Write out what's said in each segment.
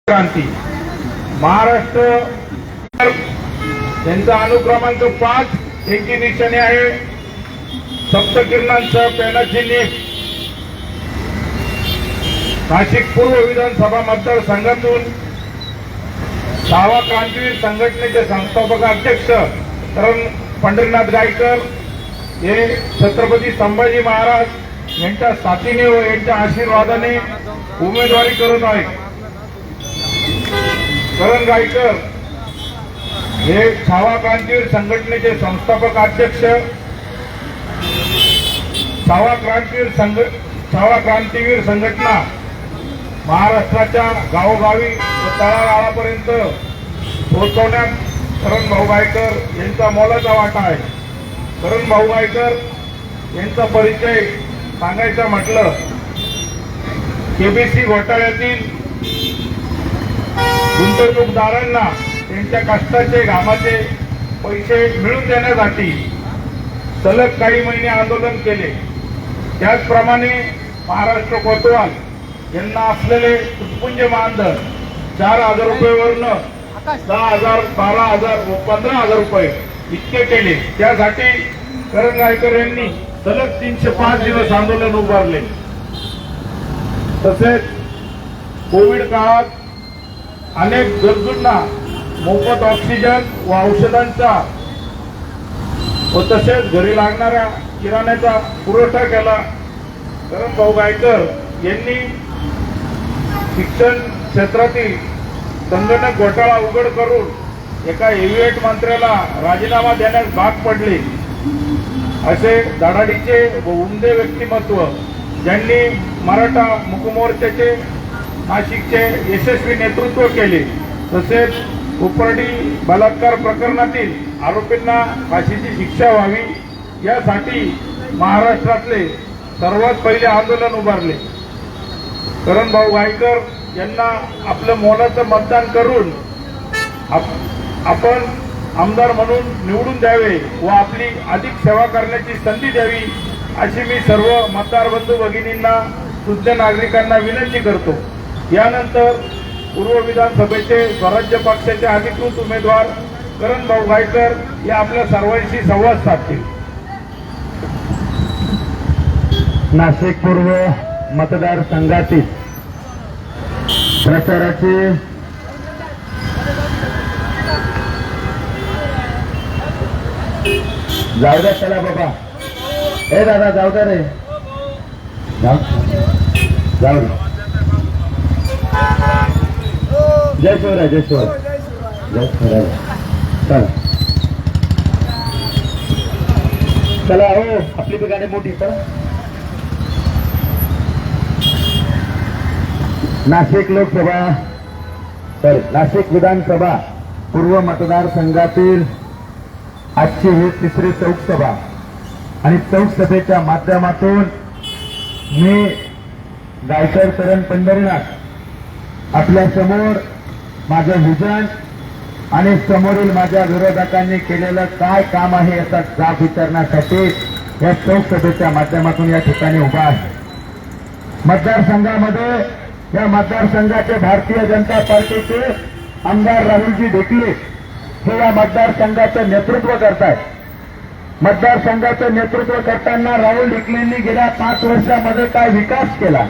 क्रांती महाराष्ट्र यांचा अनुक्रमांक 5 एकी निशाणे आहे सप्तकिरणांसह पेनाचिन्ह नाशिक पूर्व विधानसभा मतदारसंघातून 6वा क्रांतीवीर संघटनेचे संस्थापक अध्यक्ष पंढरीनाथ गायकर हे छत्रपती संभाजी महाराज यांच्या साथीने व यांच्या आशीर्वादाने उमेदवारी करत आहेत। करण गायकर हे 6वा क्रांतीवीर संघटनेचे संस्थापक अध्यक्ष 6वा क्रांतीवीर संघटना महाराष्ट्राच्या गावोगावी व तळागाळापर्यंत पोहोचवण्यात करण भाऊ गायकर यांचा मोलाचा वाटा आहे। करण भाऊ गायकर यांचा परिचय सांगायचा म्हटलं केबीसी घोटाळ्यातील गुंतवणूकदारांना त्यांच्या कष्टाचे घामाचे पैसे मिळवून देण्यासाठी सलग काही महिने आंदोलन केले। त्याचप्रमाणे महाराष्ट्र कोतवाल यांना असलेले तुटपुंज मानधन 4,000 रुपयेवरनं 10,000, 12,000 व 15,000 रुपये इतके केले। त्यासाठी करण गायकर यांनी सलग 305 दिवस आंदोलन उभारले। तसेच कोविड काळात अनेक गरजूंना मोफत ऑक्सिजन व औषधांचा व तसेच घरी लागणाऱ्या किराण्याचा पुरवठा केला। करण भाऊ गायकर यांनी शिक्षण क्षेत्रातील संगणक घोटाळा उघड करून एका हेवीवेट मंत्र्याला राजीनामा देण्यास भाग पडले। असे धडाडीचे व उमदे व्यक्तिमत्व ज्यांनी मराठा मुकमोर्चाचे नाशिकचे यशस्वी नेतृत्व केले। तसेच उपरडी बलात्कार प्रकरणातील आरोपींना फाशीची शिक्षा व्हावी यासाठी महाराष्ट्रातले सर्वात पहिले आंदोलन उभारले। करण भाऊ गायकर यांना आपलं मोलाचं मतदान करून आपण आमदार म्हणून निवडून द्यावे व आपली अधिक सेवा करण्याची संधी द्यावी अशी मी सर्व मतदार बंधू भगिनींना शुद्ध नागरिकांना विनंती करतो। यानंतर पूर्व विधानसभेचे स्वराज्य पक्षाचे अधिकृत उमेदवार करण भाऊ गायकर हे आपल्या सर्वांशी संवाद साधतील। नाशिक पूर्व मतदारसंघातील प्रचाराचे जाऊ द्या चला बाबा ए दादा जाऊ द्या रे जाऊ जय शिवराय जय शिवराय जय शिवराय चला चला हो आपली बी गाडी मोठी चला। नाशिक लोकसभा नाशिक विधानसभा पूर्व मतदारसंघातील आजची ही 3री चौकसभा आणि चौकसभेच्या माध्यमातून मी गायकर करण पंढरीनाथ आपल्या समोर माझं विजन आणि समोरील माझ्या विरोधकांनी केलेलं काय काम आहे याचा जाब विचारण्यासाठी या चौकसभेच्या माध्यमातून या ठिकाणी उभा आहे। मतदारसंघामध्ये या मतदारसंघाचे भारतीय जनता पार्टीचे आमदार राहुलजी ढेकले हे या मतदारसंघाचं नेतृत्व करतायत। मतदारसंघाचं नेतृत्व करताना राहुल ढेकलेंनी गेल्या 5 वर्षामध्ये काय विकास केला,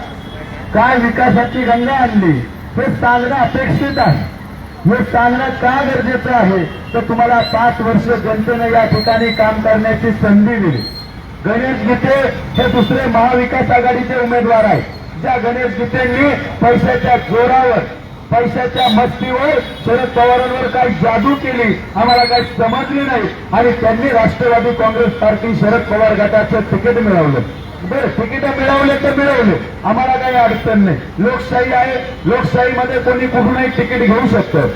काय विकासाची गंगा आणली हे सांगणं अपेक्षित आहे। हे सांगणं का गरजेचं आहे तर तुम्हाला 5 वर्ष जनतेने या ठिकाणी काम करण्याची संधी दिली। गणेश गीते हे दुसरे महाविकास आघाडीचे उमेदवार आहेत। ज्या गणेश गीतेंनी पैशाच्या जोरावर पैशाच्या मस्तीवर शरद पवारांवर काही जादू केली आम्हाला काही समजली नाही आणि त्यांनी राष्ट्रवादी काँग्रेस पार्टी शरद पवार गटाचं तिकीट मिळवलं। बरं तिकीट मिळवले तर मिळवले आम्हाला काही अडचण नाही, लोकशाही आहे, लोकशाहीमध्ये कोणी कुठूनही तिकीट घेऊ शकतं।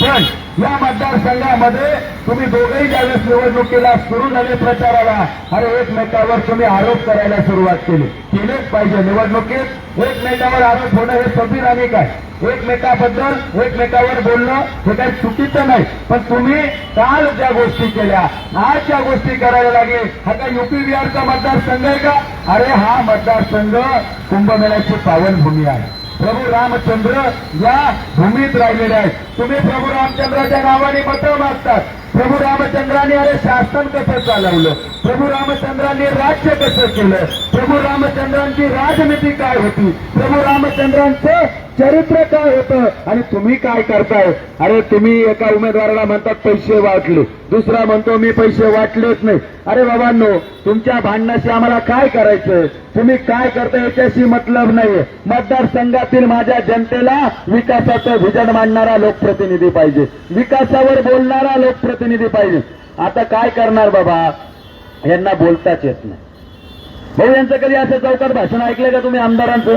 पण या मतदारसंघामध्ये तुम्ही दोघेही ज्यावेळेस निवडणुकीला सुरू झाले प्रचाराला अरे एकमेकावर तुम्ही आरोप करायला सुरुवात केलेच पाहिजे। निवडणुकीत एकमेकावर आरोप होणं हे संविधानिक आहे। एकमेकाबद्दल एकमेकावर बोलणं हे काही चुकीचं नाही, पण तुम्ही काल ज्या गोष्टी केल्या आज ज्या गोष्टी करायला लागले हा काय युपी बिहारचा मतदारसंघ आहे का? अरे हा मतदारसंघ कुंभमेळ्याची पावनभूमी आहे। प्रभू रामचंद्र या भूमीत राहिलेले आहेत. तुम्ही प्रभू रामचंद्राच्या नावाने मतं मागतात. प्रभू रामचंद्राने अरे शासन कसं चालवलं, प्रभू रामचंद्रांनी राज्य कसं केलं, प्रभू रामचंद्रांची राजनीती काय होती, प्रभू रामचंद्रांचं चरित्र काय होतं, आणि तुम्ही काय करताय? अरे तुम्ही एका उमेदवाराला म्हणतात पैसे वाटले, दुसरा म्हणतो मी पैसे वाटलेच नाही. अरे बाबांनो, तुमच्या भांडणाशी आम्हाला काय करायचं? तुम्ही काय करता याच्याशी मतलब नाहीये. मतदारसंघातील माझ्या जनतेला विकासाचं व्हिजन मांडणारा लोकप्रतिनिधी पाहिजे, विकासावर बोलणारा लोकप्रतिनिधी पाहिजे. आता काय करणार बाबा, यांना बोलताच येत नाही. भाऊ, यांचं कधी असं चौकात भाषण ऐकलंय का तुम्ही आमदारांचं?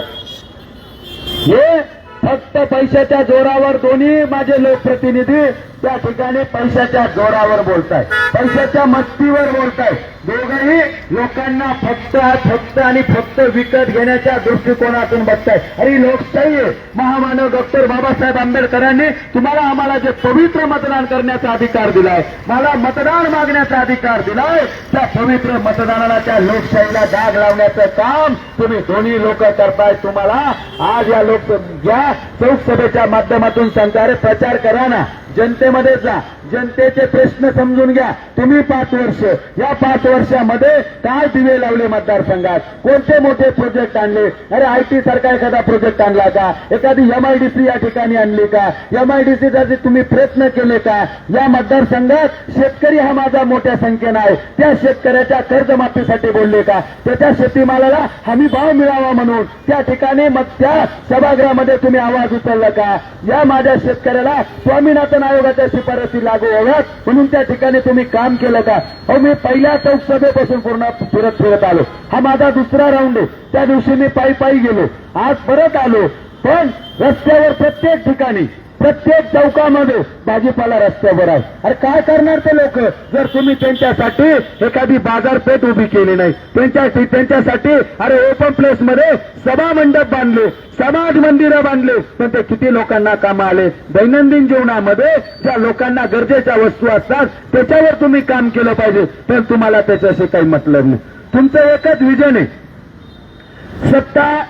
हे फक्त पैशाच्या जोरावर दोन्ही माझे लोकप्रतिनिधी त्या ठिकाणी पैशाच्या जोरावर बोलताय, पैशाच्या मस्तीवर बोलताय. दोघंही लोकांना फक्त आणि फक्त विकत घेण्याच्या दृष्टिकोनातून बघताय. अरे लोकशाही आहे. महामानव डॉक्टर बाबासाहेब आंबेडकरांनी तुम्हाला आम्हाला जे पवित्र मतदान करण्याचा अधिकार दिलाय, मला मतदान मागण्याचा अधिकार दिलाय, त्या पवित्र मतदानाला, त्या लोकशाहीला डाग लावण्याचं काम तुम्ही दोन्ही लोक करताय. तुम्हाला आज या चौकसभेच्या माध्यमातून सांगता, अरे प्रचार करा ना, जनतेमध्ये जा, जनतेचे प्रश्न समजून घ्या. तुम्ही 5 वर्ष, या 5 वर्षामध्ये काय दिवे लावले मतदारसंघात, कोणते मोठे प्रोजेक्ट आणले? अरे आयटी सारखा एखादा प्रोजेक्ट आणला का? एखादी एमआयडीसी या ठिकाणी आणली का? एमआयडीसीसाठी तुम्ही प्रयत्न केले का? या मतदारसंघात शेतकरी हा माझा मोठ्या संख्येनं आहे, त्या शेतकऱ्याच्या कर्जमाफीसाठी बोलले का? त्याच्या शेतीमालाला हमी भाव मिळावा म्हणून त्या ठिकाणी मग त्या सभागृहामध्ये तुम्ही आवाज उचलला का? या माझ्या शेतकऱ्याला स्वामीनाथन आयोगाच्या शिफारसी लागू व्हाव्यात म्हणून त्या ठिकाणी तुम्ही काम केलं का? अहो, मी पहिल्या चौकसभेपासून पूर्ण फिरत आलो. हा माझा दुसरा राऊंड आहे. त्या दिवशी मी पायी गेलो, आज परत आलो. पण रस्त्यावर प्रत्येक ठिकाणी, प्रत्येक चौकामध्ये भाजीपाला रस्त्यावर आहे. अरे काय करणार ते लोक, जर तुम्ही त्यांच्यासाठी एखादी बाजारपेठ उभी केली नाही, त्यांच्यासाठी अरे ओपन प्लेस मध्ये सभा मंडप बांधले, समाज मंदिरं बांधले, पण ते किती लोकांना कामं आले? दैनंदिन जीवनामध्ये ज्या लोकांना गरजेच्या वस्तू असतात त्याच्यावर तुम्ही काम केलं पाहिजे, पण तुम्हाला त्याच्याशी काही मतलब नाही. तुमचं एकच विजन आहे, सत्ता,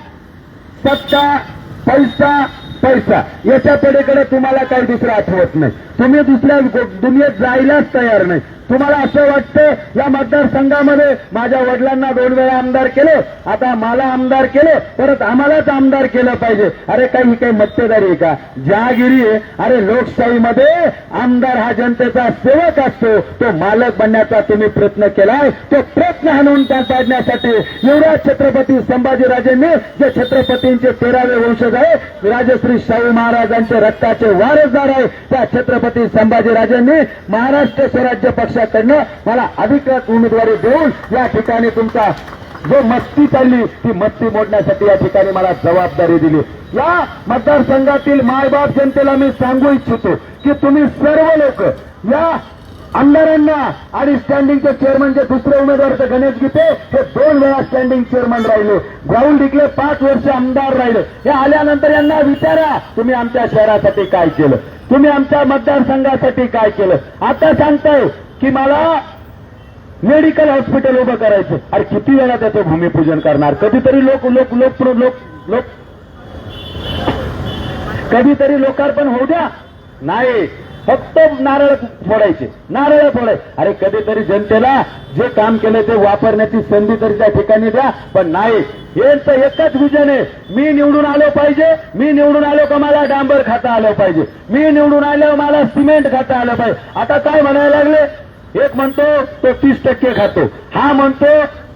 पैसा. याच्या पलीकडे तुम्हाला काही दुसरं आठवत नाही. तुम्ही दुसऱ्या दुनियेत जायलाच तयार नाही. तुम्हाला असं वाटतं या मतदारसंघामध्ये माझ्या वडिलांना 2 वेळा आमदार केलं, आता मला आमदार केलं, परत आम्हालाच आमदार केलं पाहिजे. अरे काही मक्तेदारी आहे का? जहागिरी आहे. अरे लोकशाहीमध्ये आमदार हा जनतेचा सेवक असतो, तो मालक बनण्याचा तुम्ही प्रयत्न केलाय. तो प्रयत्न हाणून पाडण्यासाठी एवढ्या छत्रपती संभाजीराजेंनी, जे छत्रपतींचे 13वे वंशज आहे, राजश्री शाहू महाराजांचे रक्ताचे वारसदार आहे, त्या छत्रपती संभाजीराजेंनी महाराष्ट्र स्वराज्य पक्षाकडनं मला अधिकृत उमेदवारी देऊन या ठिकाणी तुमचा जो मस्ती चालली ती मस्ती मोडण्यासाठी या ठिकाणी मला जबाबदारी दिली. या मतदारसंघातील मायबाप जनतेला मी सांगू इच्छितो की तुम्ही सर्व लोक या आमदारांना आणि स्टँडिंगचे चेअरमन जे दुसरे उमेदवार तर गणेश गीते हे 2 वेळा स्टँडिंग चेअरमन राहिले, ग्राउंड डिक्ले 5 वर्ष आमदार राहिले. हे आल्यानंतर यांना विचारा तुम्ही आमच्या शहरासाठी काय केलं, तुम्ही आमच्या मतदारसंघासाठी काय केलं. आता सांगताय की मला मेडिकल हॉस्पिटल उभं करायचं. अरे किती वेळा त्याचं भूमिपूजन करणार? कधीतरी कधीतरी लोकार्पण होऊ द्या. नाही, फक्त नारळ फोडायचे. अरे कधीतरी जनतेला जे काम केलं ते वापरण्याची संधी तरी त्या ठिकाणी द्या. पण नाही, यांचं एकच विजन आहे, मी निवडून आलो पाहिजे, मी निवडून आलो का मला डांबर खाता आलं पाहिजे, मी निवडून आलो मला सिमेंट खाता आलं पाहिजे. आता काय म्हणायला लागले? एक म्हणतो तो 30% खातो, हा म्हणतो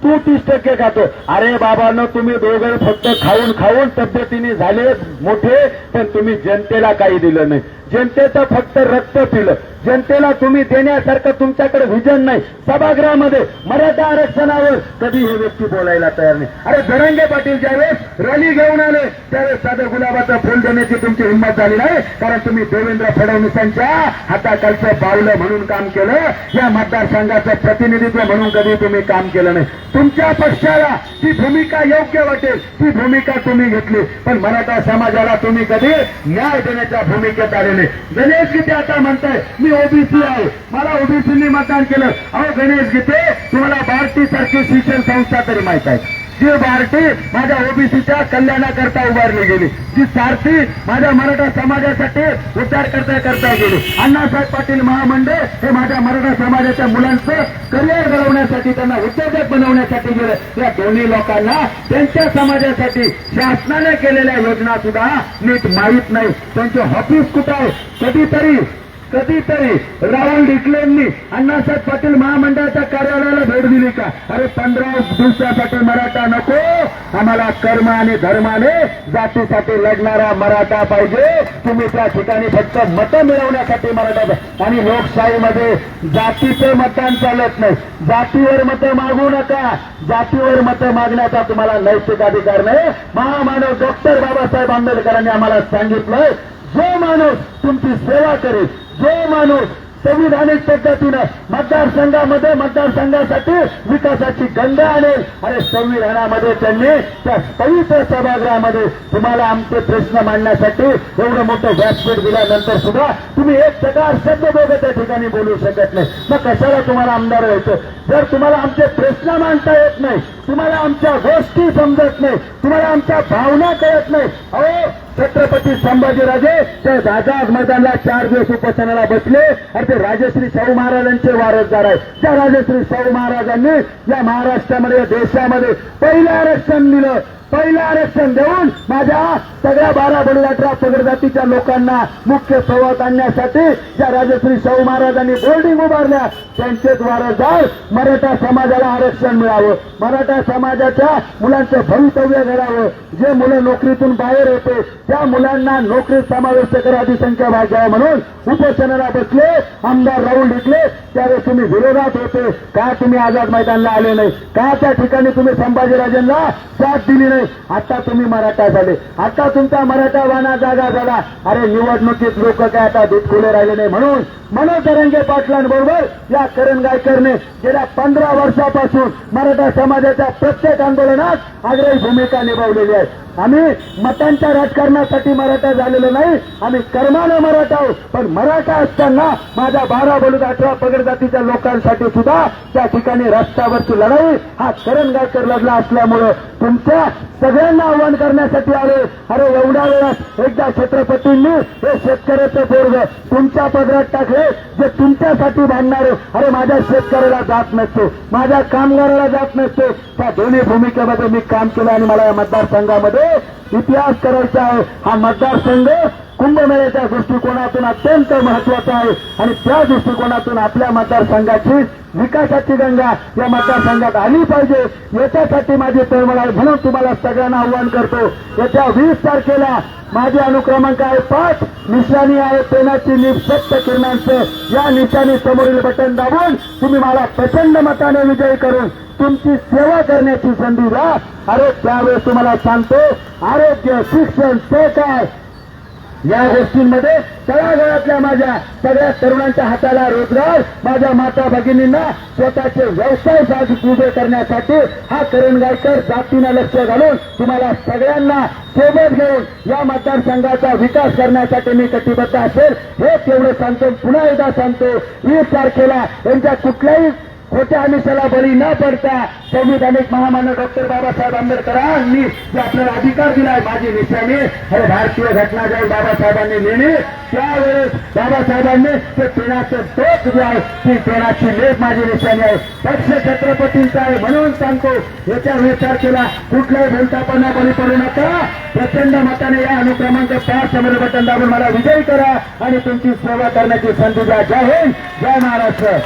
तू 30% खातो. अरे बाबांनो, तुम्ही दोघं फक्त खाऊन तब्येतीने झाले मोठे, पण तुम्ही जनतेला काही दिलं नाही. जनतेचं फक्त रक्त पिलं. जनतेला तुम्ही देण्यासारखं तुमच्याकडे व्हिजन नाही. सभागृहामध्ये मराठा आरक्षणावर कधी हे व्यक्ती बोलायला तयार नाही. अरे जरांगे पाटील ज्यावेळेस रॅली घेऊन आले त्यावेळेस साधं गुलाबाचा फुल देण्याची तुमची हिंमत झाली नाही, कारण तुम्ही देवेंद्र फडणवीसांच्या हाताखालचं बावलं म्हणून काम केलं. या मतदारसंघाचं प्रतिनिधित्व म्हणून कधी तुम्ही काम केलं नाही. तुमच्या पक्षाला ती भूमिका योग्य वाटेल ती भूमिका तुम्ही घेतली, पण मराठा समाजाला तुम्ही कधी न्याय देण्याच्या भूमिकेत आले नाही. गणेश गीते आता म्हणताय मी ओबीसी आहे, मला ओबीसींनी मतदान केलं. अहो गणेश गीते, तुम्हाला भारती सारखी शिक्षण संस्था तरी माहित आहे? जी पार्टी माझ्या ओबीसीच्या कल्याणाकरता उभारली गेली, जी सारथी माझ्या मराठा समाजासाठी उद्धार करता गेली. अण्णासाहेब पाटील महामंडळ हे माझ्या मराठा समाजाच्या मुलांचं करिअर घडवण्यासाठी, त्यांना उद्योजक बनवण्यासाठी गेले. या दोन्ही लोकांना त्यांच्या समाजासाठी शासनाने केलेल्या योजना सुद्धा नीट माहीत नाही. त्यांचे ऑफिस कुठं आहे? कधीतरी राहुल डिकलेंनी अण्णासाहेब पाटील महामंडळाच्या कार्यालयाला भेट दिली का? अरे 15 दिवसासाठी मराठा नको, आम्हाला कर्म आणि धर्माने जातीसाठी लढणारा मराठा पाहिजे. तुम्ही त्या ठिकाणी फक्त मतं मिळवण्यासाठी मराठा, आणि लोकशाहीमध्ये जातीचं मतदान चालत नाही. जातीवर मतं मागू नका. जातीवर मतं मागण्याचा तुम्हाला नैतिक अधिकार नाही. महामानव डॉक्टर बाबासाहेब आंबेडकरांनी आम्हाला सांगितलंय, जो माणूस तुमची सेवा करेल, जो माणूस संविधानिक पद्धतीनं मतदारसंघासाठी विकासाची गंगा आणेल, अरे संविधानामध्ये त्यांनी त्या पवित्र सभागृहामध्ये तुम्हाला आमचे प्रश्न मांडण्यासाठी एवढं मोठं व्यासपीठ दिल्यानंतर सुद्धा तुम्ही एक चकार शब्द दोघं त्या ठिकाणी बोलू शकत नाही. मग कशाला तुम्हाला आमदार व्हायचं? जर तुम्हाला आमचे प्रश्न मांडता येत नाही, तुम्हाला आमच्या गोष्टी समजत नाही, तुम्हाला आमच्या भावना कळत नाही. अहो छत्रपती संभाजीराजे ते आझाद मैदानाला 4 दिवस उपोषणाला बसले, आणि ते राजश्री शाहू महाराजांचे वारसदार आहेत. त्या राजश्री शाहू महाराजांनी या महाराष्ट्रामध्ये, देशामध्ये पहिलं आरक्षण दिलं. पहिलं आरक्षण देऊन माझ्या सगळ्या 12 बडीलाटरा पगड जातीच्या लोकांना मुख्य प्रवाहात आणण्यासाठी ज्या राजश्री शाहू महाराजांनी बोर्डिंग उभारल्या, त्यांचेच वारसदार मराठा समाजाला आरक्षण मिळावं, मराठा समाजाच्या मुलांचं भवितव्य घडावं. जे मुलं नोकरीतून बाहेर होते त्या मुलांना नोकरीत समाविष्ट करा, अधिसंख्या भाग घ्यावा म्हणून उपोषणाला बसले आमदार राहुल डिकले. त्यावेळेस तुम्ही विरोधात होते का? तुम्ही आझाद मैदानाला आले नाही का? त्या ठिकाणी तुम्ही संभाजीराजेंना साथ दिली नाही. आता तुम्ही मराठा झाले, आता तुमचा मराठा वाना जागा झाला. अरे निवडणुकीत लोक काय आता दूध खुले राहिले नाही म्हणून मनोज जरांगे पाटलांबरोबर या करण गायकरने गेल्या 15 वर्षापासून मराठा समाजाच्या प्रत्येक आंदोलनात आग्रही भूमिका निभावलेली आहे. आम्ही मतांच्या राजकारणासाठी मराठा झालेलो नाही, आम्ही कर्मानं मराठा आहोत. पण मराठा असताना माझ्या 12 बलूद 18 पगड जातीच्या लोकांसाठी सुद्धा त्या ठिकाणी रस्त्यावरची लढाई हा करण गायकर लढला असल्यामुळं तुमच्या सगळ्यांना आव्हान करण्यासाठी आले. अरे एवढ्या वेळात एकदा छत्रपतींनी हे शेतकऱ्याचं पोरग तुमच्या पदरात टाकले, जे तुमच्यासाठी भांडणारे. अरे माझ्या शेतकऱ्याला जात नसतो, माझ्या कामगाराला जात नसतो. त्या दोन्ही भूमिकेमध्ये मी काम केलं आणि मला या मतदारसंघामध्ये इतिहास करायचा आहे. हा मतदारसंघ कुंभमेळ्याच्या दृष्टिकोनातून अत्यंत महत्वाचा आहे, आणि त्या दृष्टिकोनातून आपल्या मतदारसंघाची विकासाची गंगा या मतदारसंघात आली पाहिजे, याच्यासाठी माझी तळमळ आहे. म्हणून तुम्हाला सगळ्यांना आव्हान करतो, येत्या 20 तारखेला माझे अनुक्रमांक आहे 5, निशाणी आहे पेनाची निःशक्त किरणांचं. या निशाणी समोरील बटन दाबून तुम्ही मला प्रचंड मताने विजयी करून तुमची सेवा करण्याची संधी द्या. अरे त्यावेळेस तुम्हाला सांगतो, आरोग्य, शिक्षण, सहकार या गोष्टींमध्ये तळागाळातल्या माझ्या सगळ्या तरुणांच्या हाताला रोजगार, माझ्या माता भगिनींना स्वतःचे व्यवसाय उभे करण्यासाठी हा करण गायकर जातीनं लक्ष घालून तुम्हाला सगळ्यांना सोबत घेऊन या मतदारसंघाचा विकास करण्यासाठी मी कटिबद्ध असेल, हे तेवढं सांगतो. पुन्हा एकदा सांगतो, 20 तारखेला यांच्या कुठल्याही खोट्या आमिषाला बळी न पडता संविधानिक महामानव डॉक्टर बाबासाहेब आंबेडकरांनी जो आपल्याला अधिकार दिलाय, माझी निशाणी हे भारतीय घटना ज्यावेळी बाबासाहेबांनी लिहिली, त्यावेळेस बाबासाहेबांनी ते पेनाचं टोक जे आहे ती पेनाची लेख माझी निशाणी आहे. पक्ष छत्रपतींचा आहे. म्हणून सांगतो, येत्या 20 तारखेला कुठल्याही भूलथापांना बळी पडू नका. प्रचंड मताने या अनुक्रमांक 5 समोर बटन दाबून मला विजयी करा आणि तुमची सेवा करण्याची संधी द्या. जय हिंद, जय महाराष्ट्र.